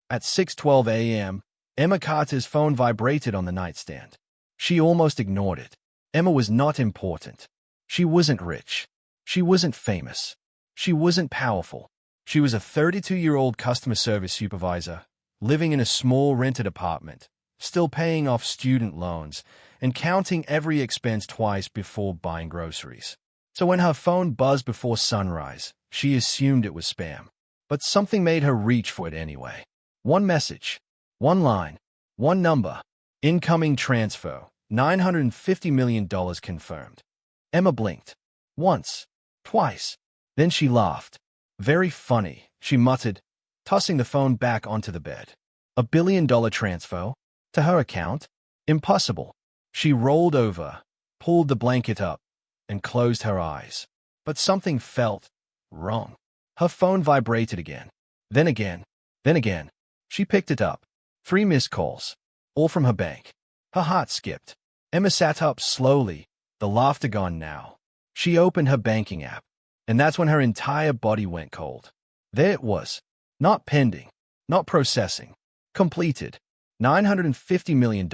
At 6:12 a.m., Emma Carter's phone vibrated on the nightstand. She almost ignored it. Emma was not important. She wasn't rich. She wasn't famous. She wasn't powerful. She was a 32-year-old customer service supervisor, living in a small rented apartment, still paying off student loans, and counting every expense twice before buying groceries. So when her phone buzzed before sunrise, she assumed it was spam. But something made her reach for it anyway. One message, one line, one number. Incoming transfer, $950 million confirmed. Emma blinked. Once, twice. Then she laughed. Very funny, she muttered, tossing the phone back onto the bed. $1 billion transfer? To her account? Impossible. She rolled over, pulled the blanket up, and closed her eyes. But something felt wrong. Her phone vibrated again. Then again. Then again. She picked it up. 3 missed calls. All from her bank. Her heart skipped. Emma sat up slowly, the laughter gone now. She opened her banking app, and that's when her entire body went cold. There it was. Not pending. Not processing. Completed. $950 million.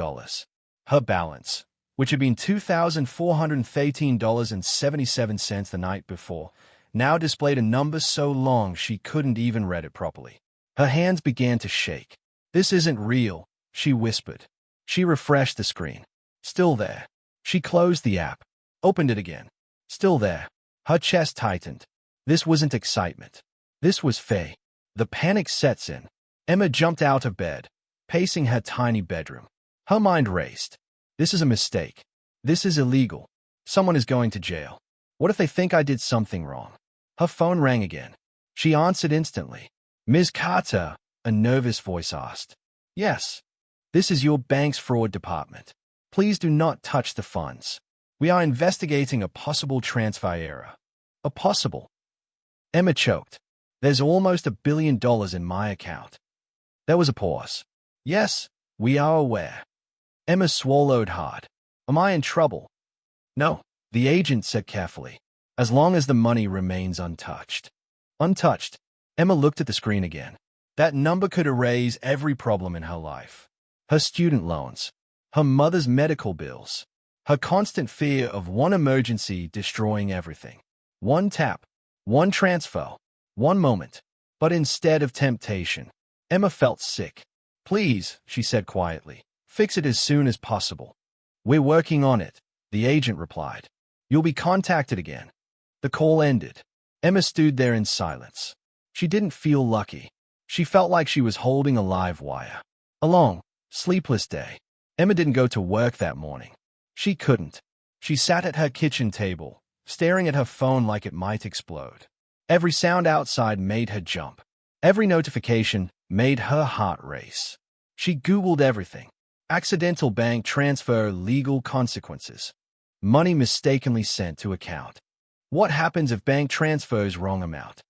Her balance, which had been $2,413.77 the night before, now displayed a number so long she couldn't even read it properly. Her hands began to shake. "This isn't real," she whispered. She refreshed the screen. Still there. She closed the app, opened it again. Still there. Her chest tightened. This wasn't excitement. This was fear. The panic sets in. Emma jumped out of bed, pacing her tiny bedroom. Her mind raced. This is a mistake. This is illegal. Someone is going to jail. What if they think I did something wrong? Her phone rang again. She answered instantly. "Ms. Carter," a nervous voice asked. "Yes. This is your bank's fraud department. Please do not touch the funds. We are investigating a possible transfer error." A possible. Emma choked. "There's almost $1 billion in my account." There was a pause. "Yes, we are aware." Emma swallowed hard. "Am I in trouble?" "No," the agent said carefully. "As long as the money remains untouched." Untouched. Emma looked at the screen again. That number could erase every problem in her life. Her student loans. Her mother's medical bills. Her constant fear of one emergency destroying everything. One tap. One transfer. One moment. But instead of temptation, Emma felt sick. "Please," she said quietly, "fix it as soon as possible." "We're working on it," the agent replied. "You'll be contacted again." The call ended. Emma stood there in silence. She didn't feel lucky. She felt like she was holding a live wire. A long, sleepless day. Emma didn't go to work that morning. She couldn't. She sat at her kitchen table, staring at her phone like it might explode. Every sound outside made her jump. Every notification made her heart race. She Googled everything. Accidental bank transfer, legal consequences. Money mistakenly sent to account. What happens if bank transfers wrong amount?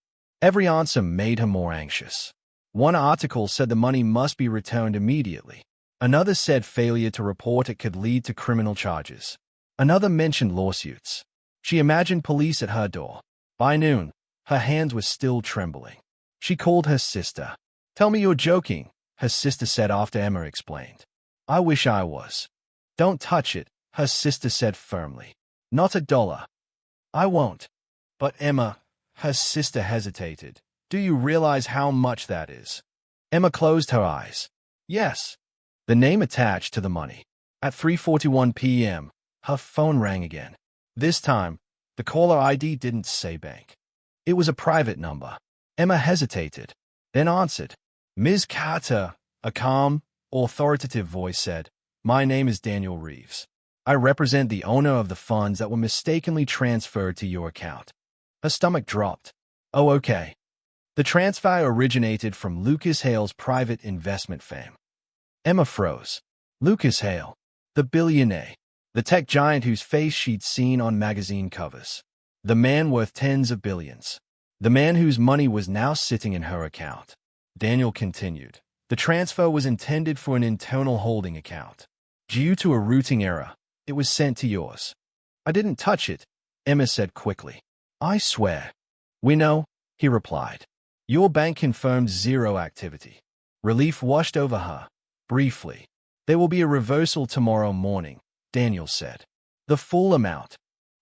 Every answer made her more anxious. One article said the money must be returned immediately. Another said failure to report it could lead to criminal charges. Another mentioned lawsuits. She imagined police at her door. By noon, her hands were still trembling. She called her sister. "Tell me you're joking," her sister said after Emma explained. "I wish I was." "Don't touch it," her sister said firmly. "Not $1. I won't." "But Emma," her sister hesitated. "Do you realize how much that is?" Emma closed her eyes. Yes. The name attached to the money. At 3:41 p.m., her phone rang again. This time, the caller ID didn't say bank. It was a private number. Emma hesitated, then answered. "Ms. Carter," a calm, authoritative voice said. "My name is Daniel Reeves. I represent the owner of the funds that were mistakenly transferred to your account." Her stomach dropped. "Oh, okay." The transfer originated from Lucas Hale's private investment firm. Emma froze. Lucas Hale, the billionaire, the tech giant whose face she'd seen on magazine covers. The man worth tens of billions. The man whose money was now sitting in her account. Daniel continued. "The transfer was intended for an internal holding account. Due to a routing error, it was sent to yours." "I didn't touch it," Emma said quickly. "I swear." "We know," he replied. "Your bank confirmed zero activity." Relief washed over her, briefly. There will be a reversal tomorrow morning, Daniel said. The full amount.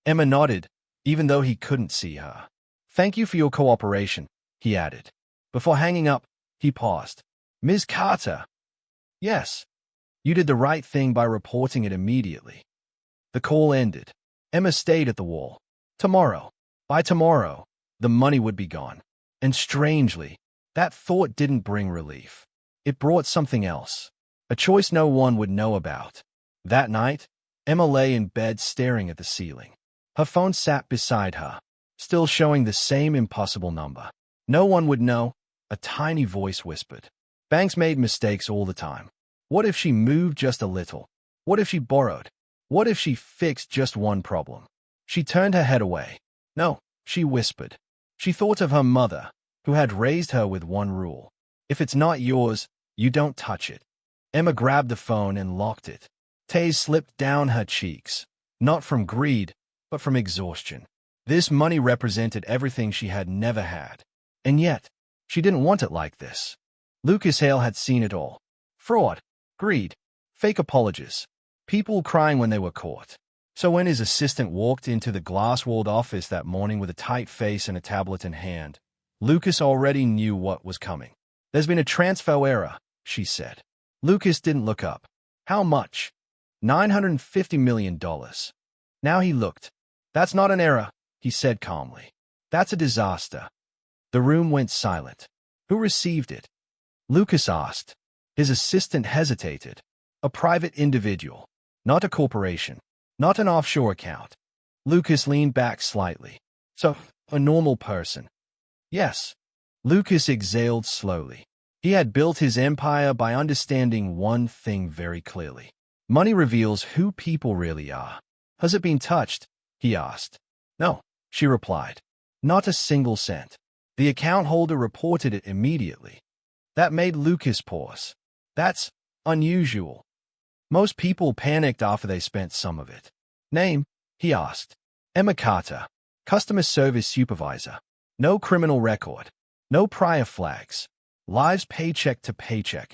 Emma nodded, even though he couldn't see her. Thank you for your cooperation, he added. Before hanging up, he paused. Ms. Carter. Yes. You did the right thing by reporting it immediately. The call ended. Emma stayed at the wall. By tomorrow, the money would be gone. And strangely, that thought didn't bring relief. It brought something else. A choice no one would know about. That night, Emma lay in bed staring at the ceiling. Her phone sat beside her, still showing the same impossible number. No one would know, a tiny voice whispered. Banks made mistakes all the time. What if she moved just a little? What if she borrowed? What if she fixed just one problem? She turned her head away. No, she whispered. She thought of her mother, who had raised her with one rule. If it's not yours, you don't touch it. Emma grabbed the phone and locked it. Tears slipped down her cheeks, not from greed, but from exhaustion. This money represented everything she had never had. And yet, she didn't want it like this. Lucas Hale had seen it all. Fraud, greed, fake apologies, people crying when they were caught. So when his assistant walked into the glass-walled office that morning with a tight face and a tablet in hand, Lucas already knew what was coming. There's been a transfer error, she said. Lucas didn't look up. How much? $950 million. Now he looked. That's not an error, he said calmly. That's a disaster. The room went silent. Who received it? Lucas asked. His assistant hesitated. A private individual, not a corporation, not an offshore account. Lucas leaned back slightly. So, a normal person. Yes. Lucas exhaled slowly. He had built his empire by understanding one thing very clearly. Money reveals who people really are. Has it been touched? He asked. No, she replied. Not a single cent. The account holder reported it immediately. That made Lucas pause. That's unusual. Most people panicked after they spent some of it. Name? He asked. Emma Carter, customer service supervisor. No criminal record. No prior flags. Lives paycheck to paycheck.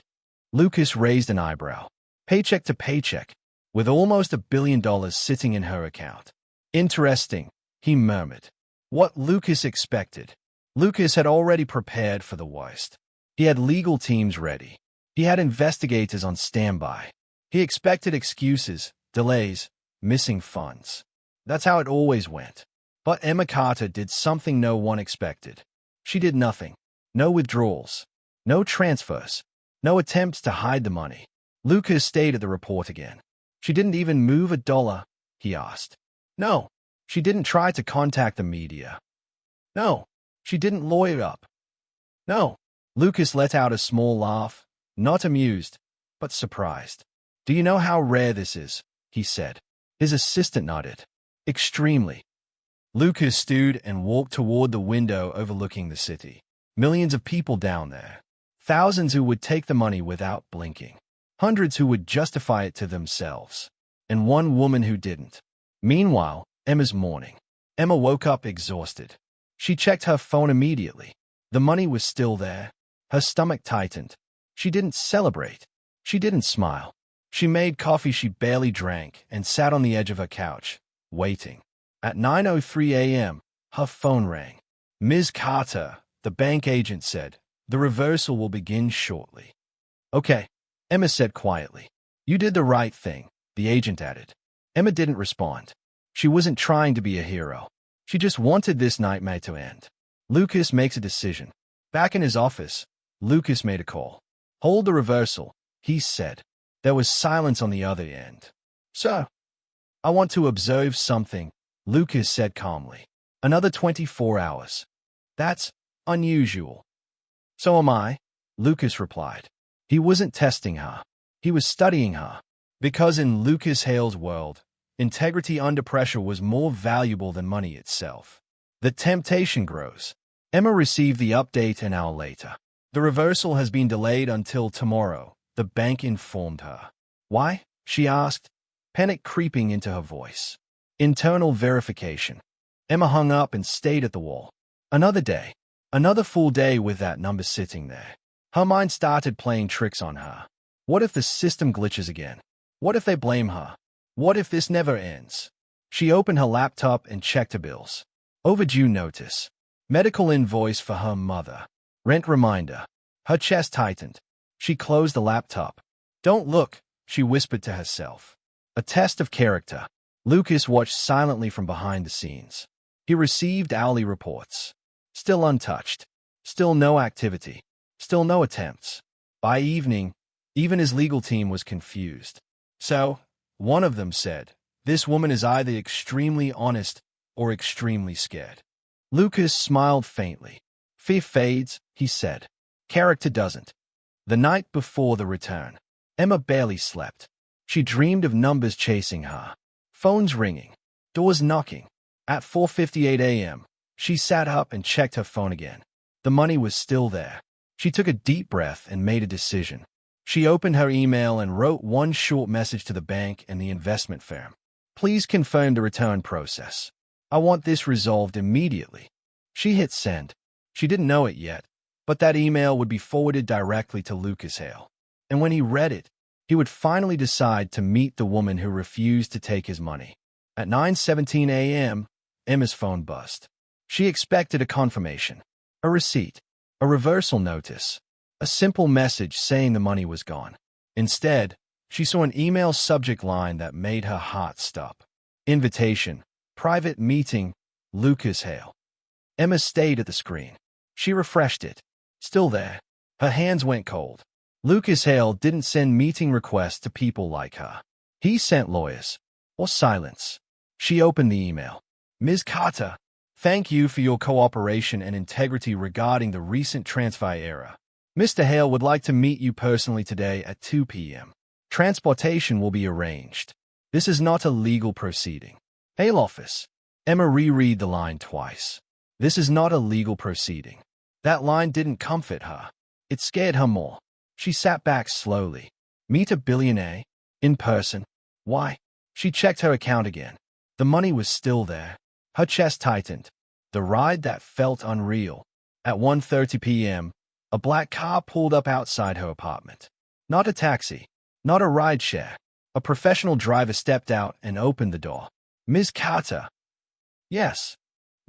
Lucas raised an eyebrow. Paycheck to paycheck, with almost $1 billion sitting in her account. Interesting, he murmured. What Lucas expected. Lucas had already prepared for the worst. He had legal teams ready. He had investigators on standby. He expected excuses, delays, missing funds. That's how it always went. But Emma Carter did something no one expected. She did nothing. No withdrawals. No transfers. No attempts to hide the money. Lucas stayed at the report again. She didn't even move a dollar, he asked. No. She didn't try to contact the media. No. She didn't lawyer up. No. Lucas let out a small laugh, not amused, but surprised. Do you know how rare this is? He said. His assistant nodded. Extremely. Lucas stood and walked toward the window overlooking the city. Millions of people down there. Thousands who would take the money without blinking. Hundreds who would justify it to themselves. And one woman who didn't. Meanwhile, Emma's morning. Emma woke up exhausted. She checked her phone immediately. The money was still there. Her stomach tightened. She didn't celebrate. She didn't smile. She made coffee she barely drank and sat on the edge of her couch, waiting. At 9:03 a.m., her phone rang. Ms. Carter, the bank agent said, the reversal will begin shortly. Okay, Emma said quietly. You did the right thing, the agent added. Emma didn't respond. She wasn't trying to be a hero. She just wanted this nightmare to end. Lucas makes a decision. Back in his office, Lucas made a call. Hold the reversal, he said. There was silence on the other end. So, I want to observe something, Lucas said calmly. Another 24 hours. That's unusual. So am I, Lucas replied. He wasn't testing her. He was studying her. Because in Lucas Hale's world, integrity under pressure was more valuable than money itself. The temptation grows. Emma received the update an hour later. The reversal has been delayed until tomorrow, the bank informed her. Why? She asked, panic creeping into her voice. Internal verification. Emma hung up and stayed at the wall. Another day. Another full day with that number sitting there. Her mind started playing tricks on her. What if the system glitches again? What if they blame her? What if this never ends? She opened her laptop and checked her bills. Overdue notice. Medical invoice for her mother. Rent reminder. Her chest tightened. She closed the laptop. Don't look, she whispered to herself. A test of character. Lucas watched silently from behind the scenes. He received hourly reports. Still untouched. Still no activity. Still no attempts. By evening, even his legal team was confused. So, one of them said, "This woman is either extremely honest or extremely scared." Lucas smiled faintly. "Fear fades," he said. "Character doesn't." The night before the return, Emma barely slept. She dreamed of numbers chasing her. Phones ringing. Doors knocking. At 4:58 a.m., she sat up and checked her phone again. The money was still there. She took a deep breath and made a decision. She opened her email and wrote one short message to the bank and the investment firm. "Please confirm the return process. I want this resolved immediately." She hit send. She didn't know it yet, but that email would be forwarded directly to Lucas Hale. And when he read it, he would finally decide to meet the woman who refused to take his money. At 9:17 a.m., Emma's phone buzzed. She expected a confirmation, a receipt, a reversal notice, a simple message saying the money was gone. Instead, she saw an email subject line that made her heart stop. Invitation, private meeting, Lucas Hale. Emma stayed at the screen. She refreshed it. Still there. Her hands went cold. Lucas Hale didn't send meeting requests to people like her. He sent lawyers. Or silence. She opened the email. "Ms. Carter, thank you for your cooperation and integrity regarding the recent transfer error. Mr. Hale would like to meet you personally today at 2 p.m. Transportation will be arranged. This is not a legal proceeding." Hale office. Emma reread the line twice. This is not a legal proceeding. That line didn't comfort her. It scared her more. She sat back slowly. Meet a billionaire? In person? Why? She checked her account again. The money was still there. Her chest tightened. The ride that felt unreal. At 1:30 p.m., a black car pulled up outside her apartment. Not a taxi. Not a rideshare. A professional driver stepped out and opened the door. "Ms. Carter." "Yes.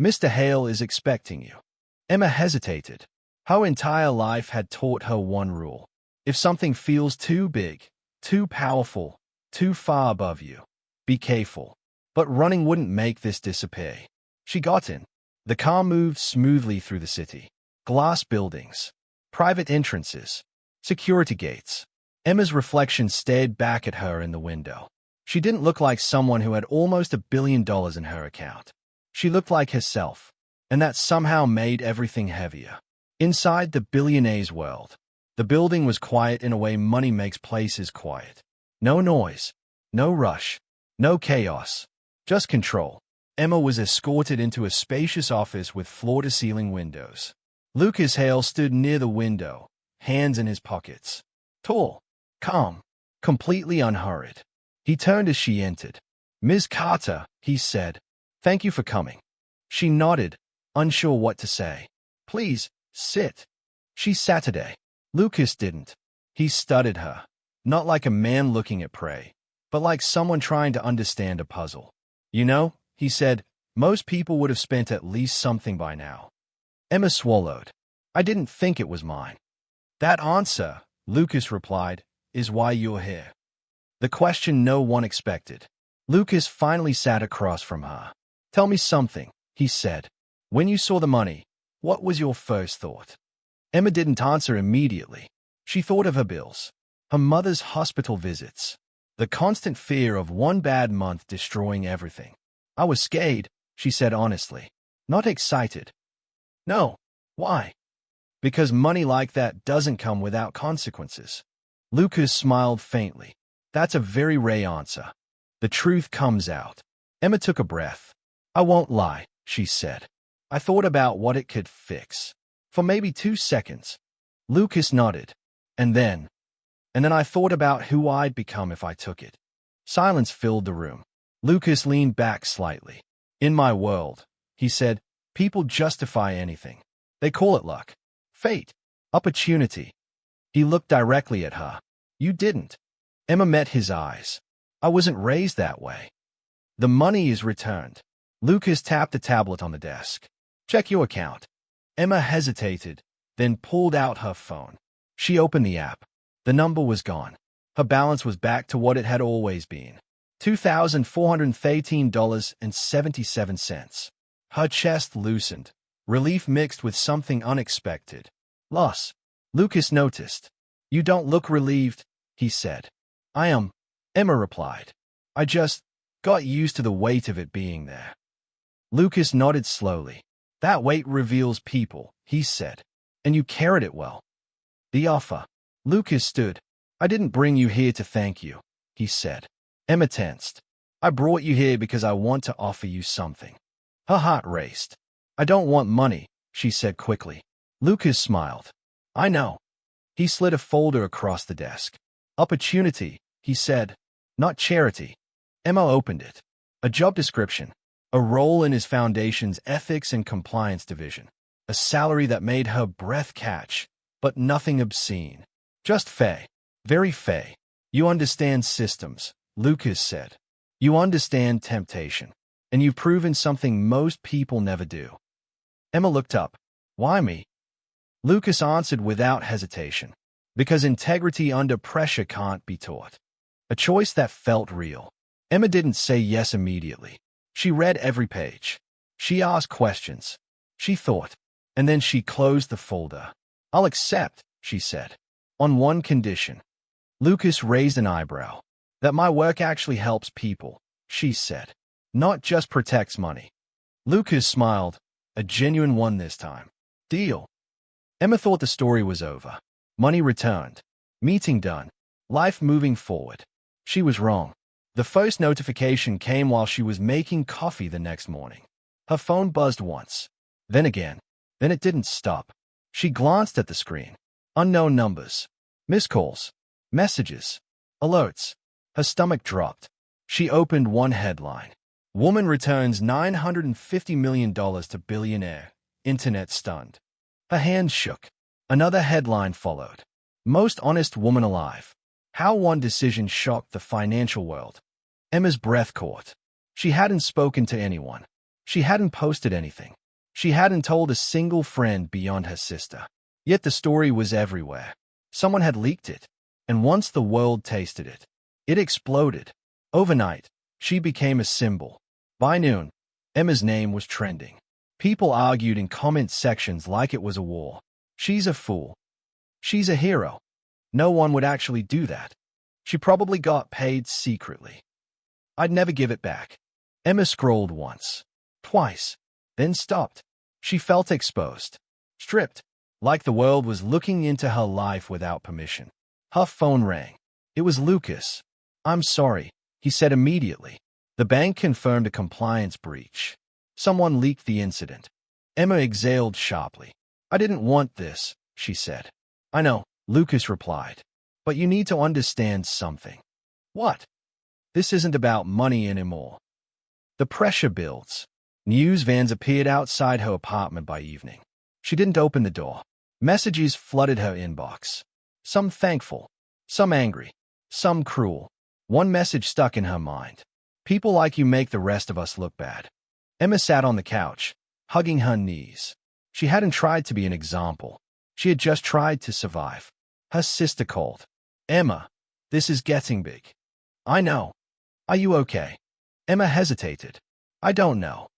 Mr. Hale is expecting you." Emma hesitated. Her entire life had taught her one rule. If something feels too big, too powerful, too far above you, be careful. But running wouldn't make this disappear. She got in. The car moved smoothly through the city. Glass buildings. Private entrances. Security gates. Emma's reflection stared back at her in the window. She didn't look like someone who had almost $1 billion in her account. She looked like herself, and that somehow made everything heavier. Inside the billionaire's world, the building was quiet in a way money makes places quiet. No noise, no rush, no chaos, just control. Emma was escorted into a spacious office with floor-to-ceiling windows. Lucas Hale stood near the window, hands in his pockets. Tall, calm, completely unhurried. He turned as she entered. "Ms. Carter," he said, "thank you for coming." She nodded, unsure what to say. "Please, sit." She sat today. Lucas didn't. He studied her, not like a man looking at prey, but like someone trying to understand a puzzle. "You know," he said, "most people would have spent at least something by now." Emma swallowed. "I didn't think it was mine." "That answer," Lucas replied, "is why you're here." The question no one expected. Lucas finally sat across from her. "Tell me something," he said. "When you saw the money, what was your first thought?" Emma didn't answer immediately. She thought of her bills, her mother's hospital visits, the constant fear of one bad month destroying everything. "I was scared," she said honestly. "Not excited." "No. Why?" "Because money like that doesn't come without consequences." Lucas smiled faintly. "That's a very rare answer. The truth comes out." Emma took a breath. "I won't lie," she said. "I thought about what it could fix. For maybe 2 seconds." Lucas nodded. And then I thought about who I'd become if I took it." Silence filled the room. Lucas leaned back slightly. "In my world," he said, "people justify anything. They call it luck, fate, opportunity. He looked directly at her. You didn't. Emma met his eyes. I wasn't raised that way. The money is returned. Lucas tapped the tablet on the desk. Check your account. Emma hesitated, then pulled out her phone. She opened the app. The number was gone. Her balance was back to what it had always been. $2,413.77. Her chest loosened, relief mixed with something unexpected. Loss. Lucas noticed. You don't look relieved, he said. I am, Emma replied. I just got used to the weight of it being there. Lucas nodded slowly. That weight reveals people, he said. And you carried it well. The offer. Lucas stood. I didn't bring you here to thank you, he said. Emma tensed. I brought you here because I want to offer you something. Her heart raced. I don't want money, she said quickly. Lucas smiled. I know. He slid a folder across the desk. Opportunity, he said. Not charity. Emma opened it. A job description. A role in his foundation's ethics and compliance division. A salary that made her breath catch, but nothing obscene. Just fey. Very fey. You understand systems, Lucas said. You understand temptation. And you've proven something most people never do. Emma looked up. Why me? Lucas answered without hesitation. Because integrity under pressure can't be taught. A choice that felt real. Emma didn't say yes immediately. She read every page. She asked questions. She thought. And then she closed the folder. I'll accept, she said. On one condition. Lucas raised an eyebrow. That my work actually helps people, she said. Not just protects money. Lucas smiled. A genuine one this time. Deal. Emma thought the story was over. Money returned. Meeting done. Life moving forward. She was wrong. The first notification came while she was making coffee the next morning. Her phone buzzed once. Then again. Then it didn't stop. She glanced at the screen. Unknown numbers. Missed calls. Messages. Alerts. Her stomach dropped. She opened one headline. Woman returns $950 million to billionaire. Internet stunned. Her hands shook. Another headline followed. Most honest woman alive. How one decision shocked the financial world. Emma's breath caught. She hadn't spoken to anyone. She hadn't posted anything. She hadn't told a single friend beyond her sister. Yet the story was everywhere. Someone had leaked it. And once the world tasted it, it exploded. Overnight, she became a symbol. By noon, Emma's name was trending. People argued in comment sections like it was a war. She's a fool. She's a hero. No one would actually do that. She probably got paid secretly. I'd never give it back. Emma scrolled once, twice, then stopped. She felt exposed, stripped, like the world was looking into her life without permission. Her phone rang. It was Lucas. I'm sorry, he said immediately. The bank confirmed a compliance breach. Someone leaked the incident. Emma exhaled sharply. I didn't want this, she said. I know, Lucas replied. But you need to understand something. What? This isn't about money anymore. The pressure builds. News vans appeared outside her apartment by evening. She didn't open the door. Messages flooded her inbox. Some thankful, some angry, some cruel. One message stuck in her mind. People like you make the rest of us look bad. Emma sat on the couch, hugging her knees. She hadn't tried to be an example. She had just tried to survive. Her sister called. Emma, this is getting big. I know. Are you okay? Emma hesitated. I don't know.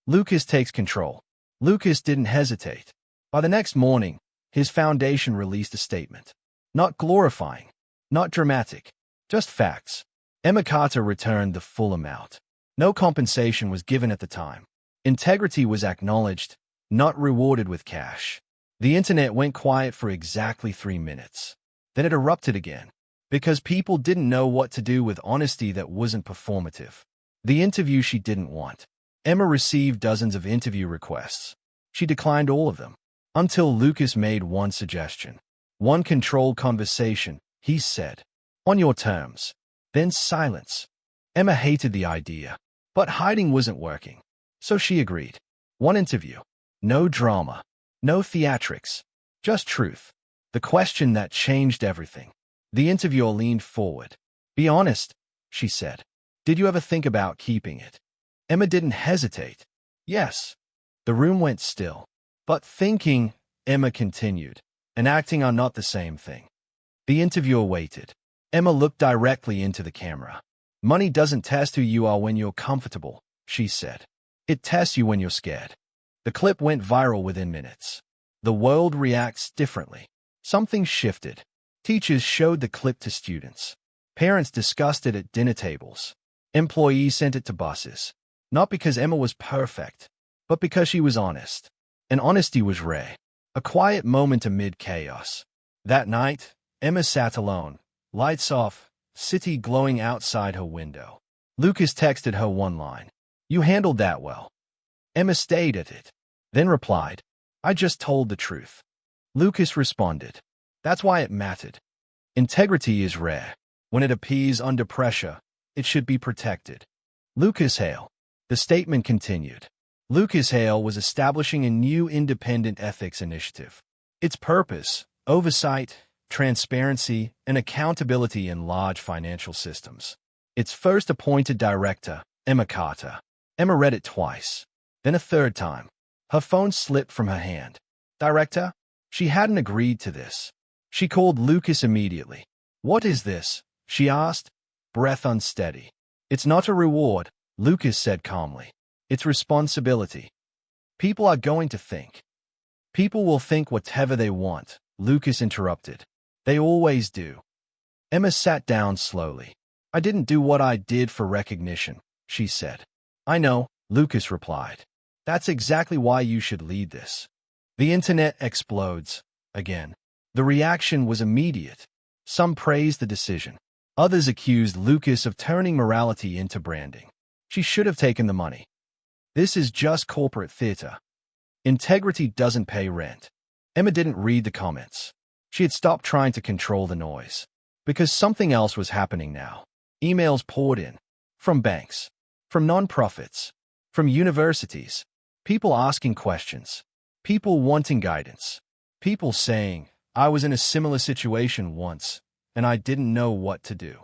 Lucas takes control. Lucas didn't hesitate. By the next morning, his foundation released a statement. Not glorifying, not dramatic, just facts. Emma Carter returned the full amount. No compensation was given at the time. Integrity was acknowledged, not rewarded with cash. The internet went quiet for exactly 3 minutes. Then it erupted again. Because people didn't know what to do with honesty that wasn't performative. The interview she didn't want. Emma received dozens of interview requests. She declined all of them. Until Lucas made one suggestion. One controlled conversation, he said. On your terms. Then silence. Emma hated the idea. But hiding wasn't working. So she agreed. One interview. No drama. No theatrics. Just truth. The question that changed everything. The interviewer leaned forward. Be honest, she said. Did you ever think about keeping it? Emma didn't hesitate. Yes. The room went still. But thinking, Emma continued, and acting are not the same thing. The interviewer waited. Emma looked directly into the camera. Money doesn't test who you are when you're comfortable, she said. It tests you when you're scared. The clip went viral within minutes. The world reacts differently. Something shifted. Teachers showed the clip to students. Parents discussed it at dinner tables. Employees sent it to bosses. Not because Emma was perfect, but because she was honest. And honesty was rare. A quiet moment amid chaos. That night, Emma sat alone, lights off, city glowing outside her window. Lucas texted her one line. You handled that well. Emma stayed at it, then replied, I just told the truth. Lucas responded, that's why it mattered. Integrity is rare. When it appears under pressure, it should be protected. Lucas Hale. The statement continued. Lucas Hale was establishing a new independent ethics initiative. Its purpose, oversight, transparency, and accountability in large financial systems. Its first appointed director, Emma Carter. Emma read it twice, then a third time. Her phone slipped from her hand. Director? She hadn't agreed to this. She called Lucas immediately. What is this? She asked, breath unsteady. It's not a reward, Lucas said calmly. It's responsibility. People are going to think. People will think whatever they want, Lucas interrupted. They always do. Emma sat down slowly. I didn't do what I did for recognition, she said. I know, Lucas replied. That's exactly why you should lead this. The internet explodes, again. The reaction was immediate. Some praised the decision. Others accused Lucas of turning morality into branding. She should have taken the money. This is just corporate theater. Integrity doesn't pay rent. Emma didn't read the comments. She had stopped trying to control the noise. Because something else was happening now. Emails poured in. From banks. From nonprofits. From universities. People asking questions. People wanting guidance. People saying, I was in a similar situation once, and I didn't know what to do.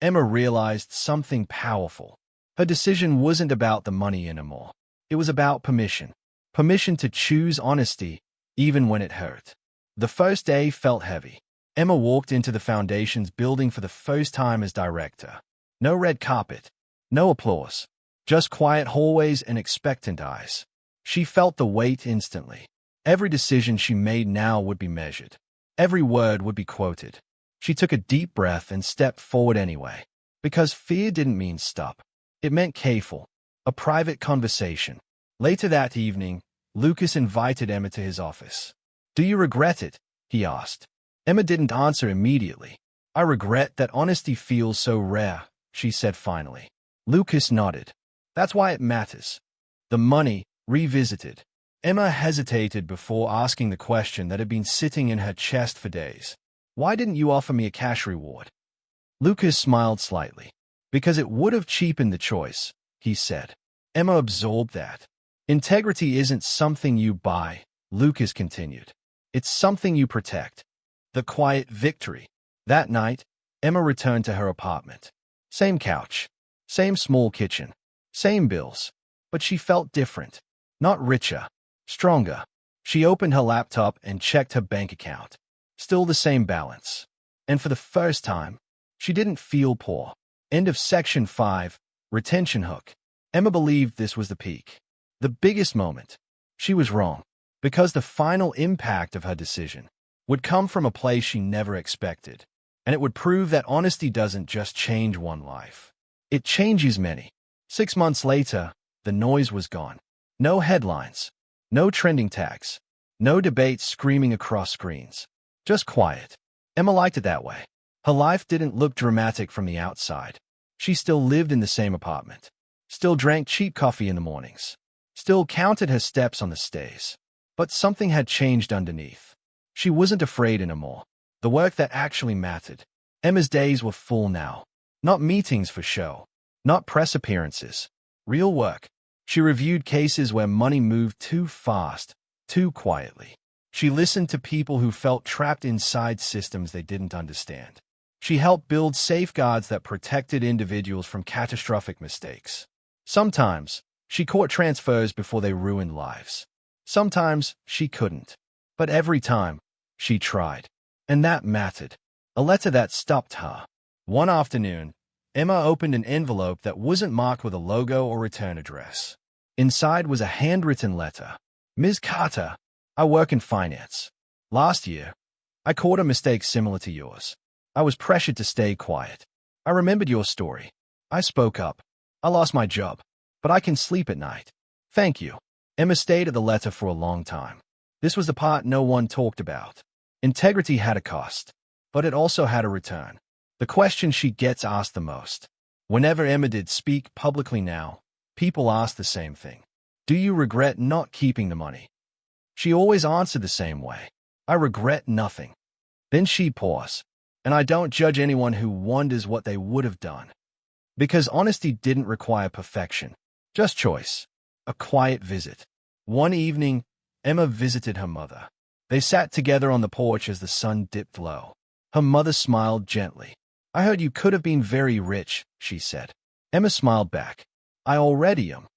Emma realized something powerful. Her decision wasn't about the money anymore. It was about permission. Permission to choose honesty, even when it hurt. The first day felt heavy. Emma walked into the Foundation's building for the first time as director. No red carpet. No applause. Just quiet hallways and expectant eyes. She felt the weight instantly. Every decision she made now would be measured. Every word would be quoted. She took a deep breath and stepped forward anyway. Because fear didn't mean stop. It meant careful. A private conversation. Later that evening, Lucas invited Emma to his office. Do you regret it? He asked. Emma didn't answer immediately. I regret that honesty feels so rare, she said finally. Lucas nodded. That's why it matters. The money, revisited. Emma hesitated before asking the question that had been sitting in her chest for days. Why didn't you offer me a cash reward? Lucas smiled slightly. Because it would have cheapened the choice, he said. Emma absorbed that. Integrity isn't something you buy, Lucas continued. It's something you protect. The quiet victory. That night, Emma returned to her apartment. Same couch. Same small kitchen. Same bills. But she felt different. Not richer. Stronger. She opened her laptop and checked her bank account. Still the same balance. And for the first time, she didn't feel poor. End of section 5. Retention hook. Emma believed this was the peak. The biggest moment. She was wrong. Because the final impact of her decision would come from a place she never expected. And it would prove that honesty doesn't just change one life. It changes many. 6 months later, the noise was gone. No headlines. No trending tags. No debates screaming across screens. Just quiet. Emma liked it that way. Her life didn't look dramatic from the outside. She still lived in the same apartment. Still drank cheap coffee in the mornings. Still counted her steps on the stairs. But something had changed underneath. She wasn't afraid anymore. The work that actually mattered. Emma's days were full now. Not meetings for show. Not press appearances. Real work. She reviewed cases where money moved too fast, too quietly. She listened to people who felt trapped inside systems they didn't understand. She helped build safeguards that protected individuals from catastrophic mistakes. Sometimes, she caught transfers before they ruined lives. Sometimes, she couldn't. But every time, she tried. And that mattered. A letter that stopped her. One afternoon, Emma opened an envelope that wasn't marked with a logo or return address. Inside was a handwritten letter. Ms. Carter, I work in finance. Last year, I caught a mistake similar to yours. I was pressured to stay quiet. I remembered your story. I spoke up. I lost my job, but I can sleep at night. Thank you. Emma stayed at the letter for a long time. This was the part no one talked about. Integrity had a cost, but it also had a return. The question she gets asked the most. Whenever Emma did speak publicly now, people asked the same thing. Do you regret not keeping the money? She always answered the same way. I regret nothing. Then she paused. And I don't judge anyone who wonders what they would have done. Because honesty didn't require perfection, just choice. A quiet visit. One evening, Emma visited her mother. They sat together on the porch as the sun dipped low. Her mother smiled gently. I heard you could have been very rich, she said. Emma smiled back. I already am.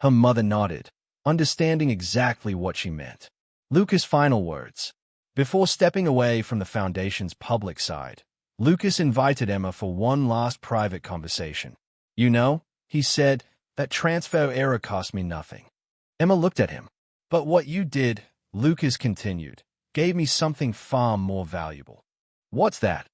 Her mother nodded, understanding exactly what she meant. Lucas' final words. Before stepping away from the foundation's public side, Lucas invited Emma for one last private conversation. You know, he said, that transfer error cost me nothing. Emma looked at him. But what you did, Lucas continued, gave me something far more valuable. What's that?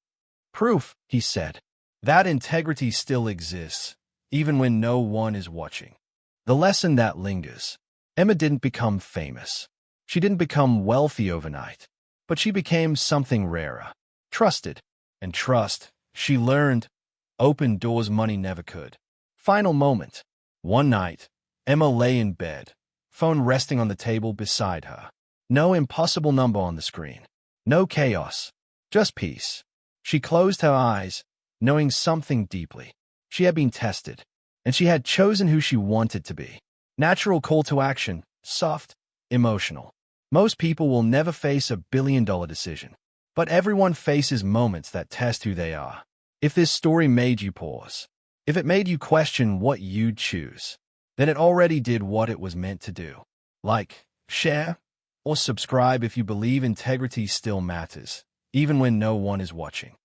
Proof, he said. That integrity still exists, even when no one is watching. The lesson that lingers. Emma didn't become famous. She didn't become wealthy overnight. But she became something rarer. Trusted. And trust, she learned, opened doors money never could. Final moment. One night, Emma lay in bed, phone resting on the table beside her. No impossible number on the screen. No chaos. Just peace. She closed her eyes, knowing something deeply. She had been tested, and she had chosen who she wanted to be. Natural call to action, soft, emotional. Most people will never face a billion-dollar decision, but everyone faces moments that test who they are. If this story made you pause, if it made you question what you'd choose, then it already did what it was meant to do. Like, share, or subscribe if you believe integrity still matters, even when no one is watching.